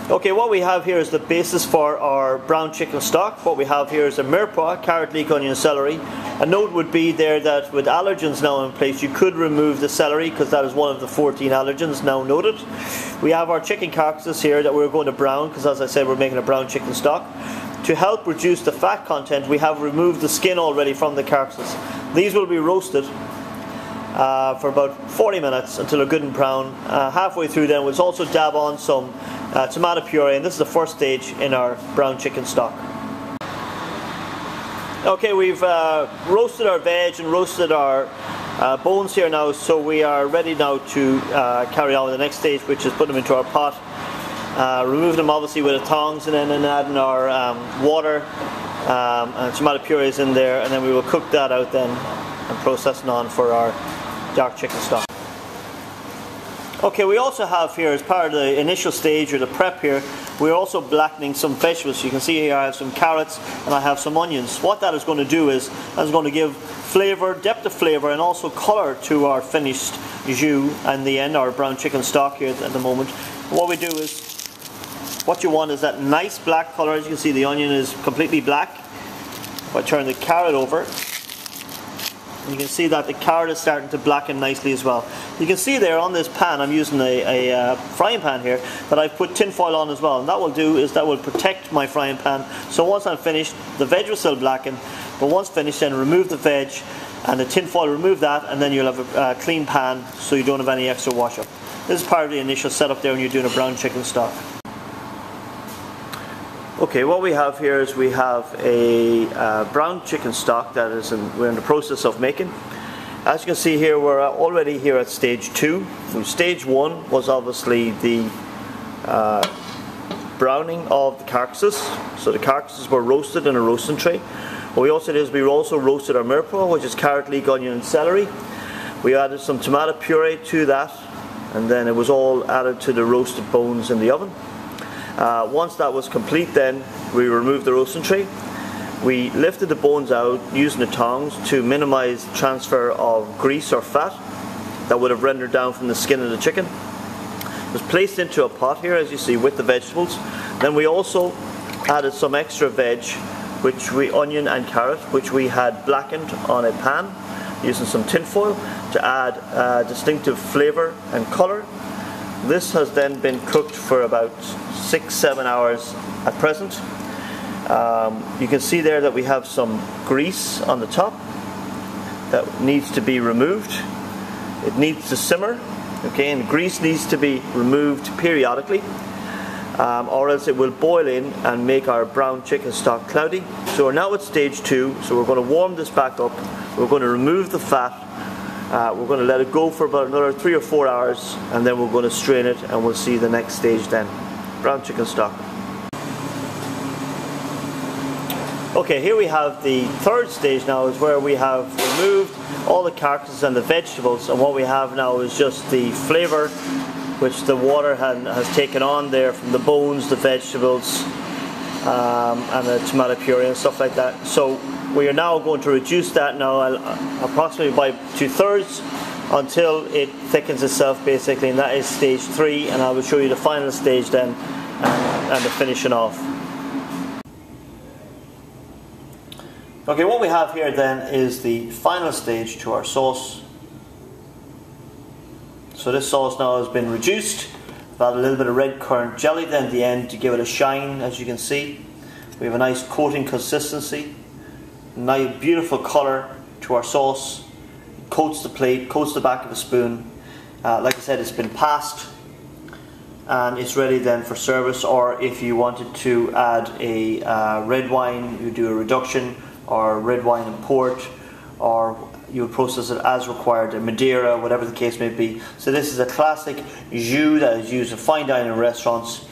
Okay, what we have here is the basis for our brown chicken stock. What we have here is a mirepoix, carrot, leek, onion, celery. A note would be there that with allergens now in place, you could remove the celery because that is one of the 14 allergens now noted. We have our chicken carcasses here that we're going to brown because, as I said, we're making a brown chicken stock. To help reduce the fat content, we have removed the skin already from the carcasses. These will be roasted for about 40 minutes until they're good and brown. Halfway through then we'll also dab on some tomato puree, and this is the first stage in our brown chicken stock. Okay, we've roasted our veg and roasted our bones here now, so we are ready now to carry on with the next stage, which is put them into our pot. Remove them obviously with the tongs, and then add in our water and tomato puree is in there, and then we will cook that out then and process it on for our dark chicken stock. Okay, we also have here, as part of the initial stage or the prep here, we're also blackening some vegetables. You can see here I have some carrots and I have some onions. What that is going to do is that's going to give flavour, depth of flavour, and also colour to our finished jus and the end, our brown chicken stock here at the moment. What we do is, what you want is that nice black colour. As you can see, the onion is completely black. If I turn the carrot over, you can see that the carrot is starting to blacken nicely as well. You can see there on this pan, I'm using a frying pan here, that I've put tin foil on as well. And that will do is that will protect my frying pan. So once I'm finished, the veg will still blacken, but once finished, then remove the veg and the tin foil, remove that, and then you'll have a clean pan so you don't have any extra wash up. This is part of the initial setup there when you're doing a brown chicken stock. Okay, what we have here is we have a brown chicken stock that we're in the process of making. As you can see here, we're already here at stage 2. So stage 1 was obviously the browning of the carcasses. So the carcasses were roasted in a roasting tray. What we also did is we also roasted our mirepoix, which is carrot, leek, onion and celery. We added some tomato puree to that, and then it was all added to the roasted bones in the oven. Once that was complete, then we removed the roasting tray. We lifted the bones out using the tongs to minimize transfer of grease or fat that would have rendered down from the skin of the chicken. It was placed into a pot here, as you see, with the vegetables. Then we also added some extra veg, onion and carrot, which we had blackened on a pan using some tin foil to add distinctive flavour and colour. This has then been cooked for about 6-7 hours at present. You can see there that we have some grease on the top that needs to be removed. It needs to simmer, okay, and grease needs to be removed periodically, or else it will boil in and make our brown chicken stock cloudy. So we're now at stage 2, so we're going to warm this back up. We're going to remove the fat. We're going to let it go for about another 3 or 4 hours, and then we're going to strain it, and we'll see the next stage then. Brown chicken stock. Okay, here we have the third stage now, is where we have removed all the carcasses and the vegetables, and what we have now is just the flavour which the water has taken on there from the bones, the vegetables, and the tomato puree and stuff like that. So we are now going to reduce that now approximately by 2/3 until it thickens itself basically, and that is stage 3, and I will show you the final stage then and the finishing off. Okay, what we have here then is the final stage to our sauce. So this sauce now has been reduced. We've added a little bit of red currant jelly then at the end to give it a shine, as you can see. We have a nice coating consistency, nice beautiful colour to our sauce. It coats the plate, coats the back of a spoon. Like I said, it's been passed and it's ready then for service, or if you wanted to add a red wine, you do a reduction, or red wine and port, or you would process it as required, a Madeira, whatever the case may be. So this is a classic jus that is used in fine dining restaurants.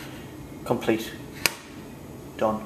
Complete. Done.